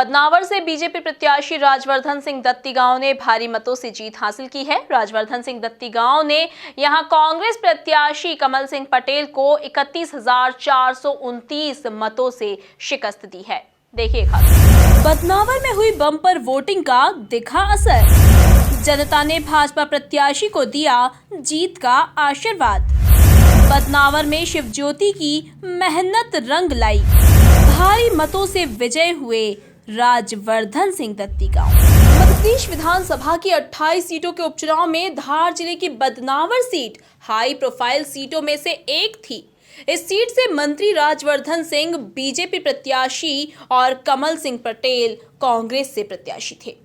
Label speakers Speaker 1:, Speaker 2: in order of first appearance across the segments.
Speaker 1: बदनावर से बीजेपी प्रत्याशी राजवर्धन सिंह दत्ती गांव ने भारी मतों से जीत हासिल की है। राजवर्धन सिंह दत्ती गांव ने यहां कांग्रेस प्रत्याशी कमल सिंह पटेल को 31,429 मतों से शिकस्त दी है। देखिए खास बदनावर में हुई बम्पर वोटिंग का दिखा असर। जनता ने भाजपा प्रत्याशी को दिया जीत का आशीर्वाद। बदनावर में शिवज्योति की मेहनत रंग लाई। भारी मतों से विजय हुए राजवर्धन सिंह दत्ती गांव। मध्य प्रदेश विधानसभा की 28 सीटों के उपचुनाव में धार जिले की बदनावर सीट हाई प्रोफाइल सीटों में से एक थी। इस सीट से मंत्री राजवर्धन सिंह बीजेपी प्रत्याशी और कमल सिंह पटेल कांग्रेस से प्रत्याशी थे।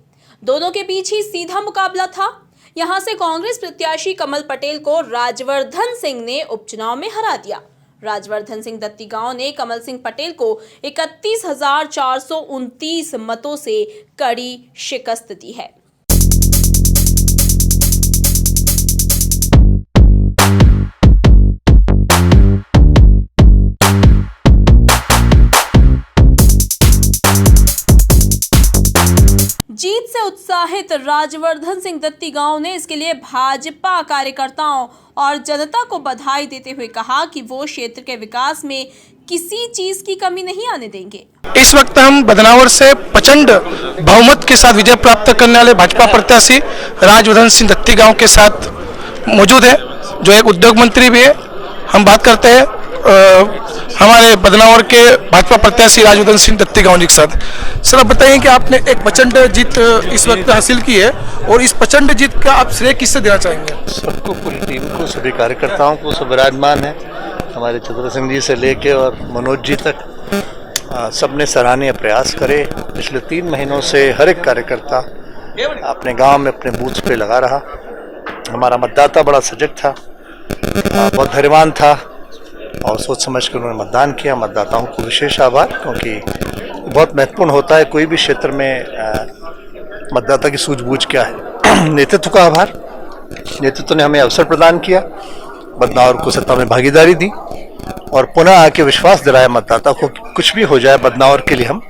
Speaker 1: दोनों के बीच ही सीधा मुकाबला था। यहां से कांग्रेस प्रत्याशी कमल पटेल को राजवर्धन सिंह ने उपचुनाव में हरा दिया। राजवर्धन सिंह दत्ती गांव ने कमल सिंह पटेल को 31,429 मतों से कड़ी शिकस्त दी है। जीत से उत्साहित राजवर्धन सिंह दत्ती गांव ने इसके लिए भाजपा कार्यकर्ताओं और जनता को बधाई देते हुए कहा कि वो क्षेत्र के विकास में किसी चीज की कमी नहीं आने देंगे।
Speaker 2: इस वक्त हम बदनावर से प्रचंड बहुमत के साथ विजय प्राप्त करने वाले भाजपा प्रत्याशी राजवर्धन सिंह दत्ती गांव के साथ मौजूद है, जो एक उद्योग मंत्री भी है। हम बात करते हैं हमारे बदनावर के भाजपा प्रत्याशी राजवर्धन सिंह दत्ती गांव जी के साथ। सर, आप बताइए कि आपने एक प्रचंड जीत इस वक्त हासिल की है और इस प्रचंड जीत का आप श्रेय किससे देना चाहेंगे?
Speaker 3: सबको, पूरी टीम को, सभी कार्यकर्ताओं को, सब विराजमान है, हमारे चतुर सिंह जी से लेके और मनोज जी तक। सबने सराहनीय प्रयास करे। पिछले 3 महीनों से हर एक कार्यकर्ता अपने गांव में अपने बूथ पे लगा रहा। हमारा मतदाता बड़ा सजग था, बहुत धैर्यवान था और सोच समझ कर उन्होंने मतदान किया। मतदाताओं को विशेष आभार, क्योंकि बहुत महत्वपूर्ण होता है कोई भी क्षेत्र में मतदाता की सूझबूझ क्या है। नेतृत्व का आभार, नेतृत्व ने हमें अवसर प्रदान किया, बदनावर को सत्ता में भागीदारी दी और पुनः आके विश्वास दिलाया मतदाता को कि कुछ भी हो जाए बदनावर के लिए हम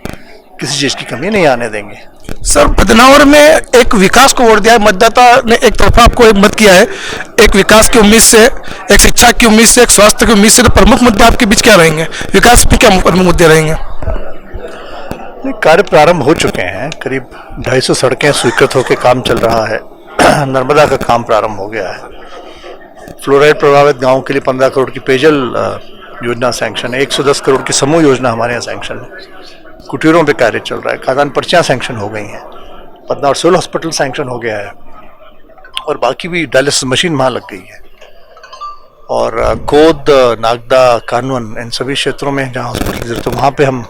Speaker 3: किसी चीज़ की कमी नहीं आने देंगे।
Speaker 2: सर, बदनावर में एक विकास को वोट दिया है। मतदाता ने एक तरफा आपको एक मत किया है, एक विकास की उम्मीद से, एक शिक्षा की उम्मीद से, एक स्वास्थ्य की उम्मीद से। तो प्रमुख मुद्दे आपके बीच क्या रहेंगे? विकास में क्या प्रमुख मुद्दे रहेंगे?
Speaker 3: कार्य प्रारंभ हो चुके हैं। करीब 250 सड़कें स्वीकृत होकर काम चल रहा है। नर्मदा का काम प्रारंभ हो गया है। फ्लोराइड प्रभावित गाँव के लिए 15 करोड़ की पेयजल योजना सैंक्शन है। 110 करोड़ की समूह योजना हमारे यहाँ सैंक्शन है। कुटीरों पे कार्य चल रहा है। खाद्यान्न पर्चियाँ सैंक्शन हो गई हैं। बदनावर सिविल हॉस्पिटल सैंक्शन हो गया है और बाकी भी डायलिसिस मशीन वहाँ लग गई है। और गोद, नागदा, कानवन, इन सभी क्षेत्रों में जहाँ हॉस्पिटल की जरूरत है वहाँ पे हम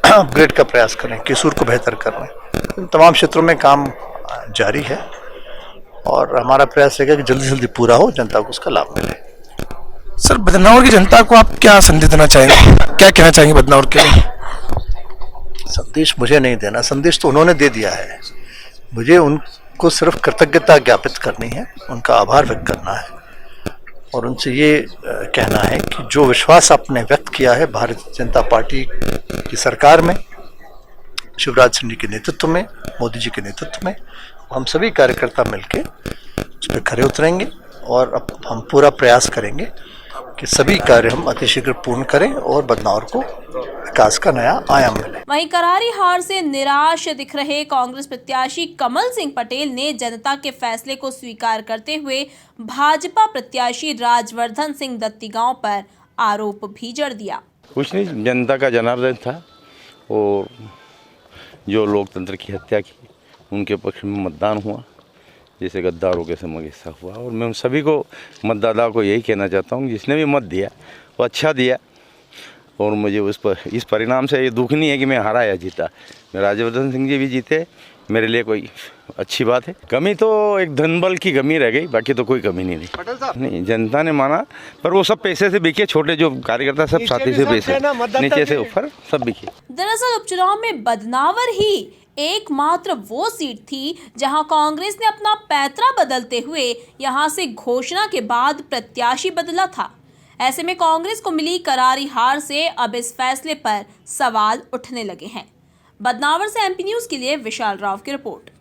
Speaker 3: अपग्रेड का प्रयास करें, केसूर को बेहतर कर रहे हैं। इन तमाम क्षेत्रों में काम जारी है और हमारा प्रयास है कि जल्दी से जल्दी पूरा हो, जनता को उसका लाभ मिले।
Speaker 2: सर, बदनावर की जनता को आप क्या संदेश देना चाहेंगे? क्या कहना चाहेंगे बदनावर के लिए?
Speaker 3: संदेश मुझे नहीं देना, संदेश तो उन्होंने दे दिया है। मुझे उनको सिर्फ कृतज्ञता ज्ञापित करनी है, उनका आभार व्यक्त करना है और उनसे ये कहना है कि जो विश्वास आपने व्यक्त किया है भारतीय जनता पार्टी की सरकार में, शिवराज सिंह जी के नेतृत्व में, मोदी जी के नेतृत्व में, हम सभी कार्यकर्ता मिलकर उस पर खरे उतरेंगे और अब हम पूरा प्रयास करेंगे कि सभी कार्य हम अतिशीघ्र पूर्ण करें और बदनावर को विकास का नया आयाम मिले।
Speaker 1: वहीं करारी हार से निराश दिख रहे कांग्रेस प्रत्याशी कमल सिंह पटेल ने जनता के फैसले को स्वीकार करते हुए भाजपा प्रत्याशी राजवर्धन सिंह दत्ती गांव पर आरोप भी जड़ दिया।
Speaker 4: कुछ नहीं, जनता का जनार्दन था और जो लोकतंत्र की हत्या की उनके पक्ष में मतदान हुआ, जैसे गद्दारों के समय हिस्सा हुआ। और मैं उन सभी को, मतदाताओं को यही कहना चाहता हूँ, जिसने भी मत दिया वो अच्छा दिया और मुझे इस परिणाम से ये दुख नहीं है कि मैं हारा या जीता। मैं राजवर्धन सिंह जी भी जीते, मेरे लिए कोई अच्छी बात है। कमी तो एक धनबल की कमी रह गई, बाकी तो कोई कमी नहीं। जनता ने माना, पर वो सब पैसे से बिके। छोटे जो कार्यकर्ता सब साथी से पैसे, नीचे से ऊपर सब बिके।
Speaker 1: दरअसल उपचुनाव में बदनावर ही एकमात्र वो सीट थी जहां कांग्रेस ने अपना पैतरा बदलते हुए यहां से घोषणा के बाद प्रत्याशी बदला था। ऐसे में कांग्रेस को मिली करारी हार से अब इस फैसले पर सवाल उठने लगे हैं। बदनावर से एमपी न्यूज के लिए विशाल राव की रिपोर्ट।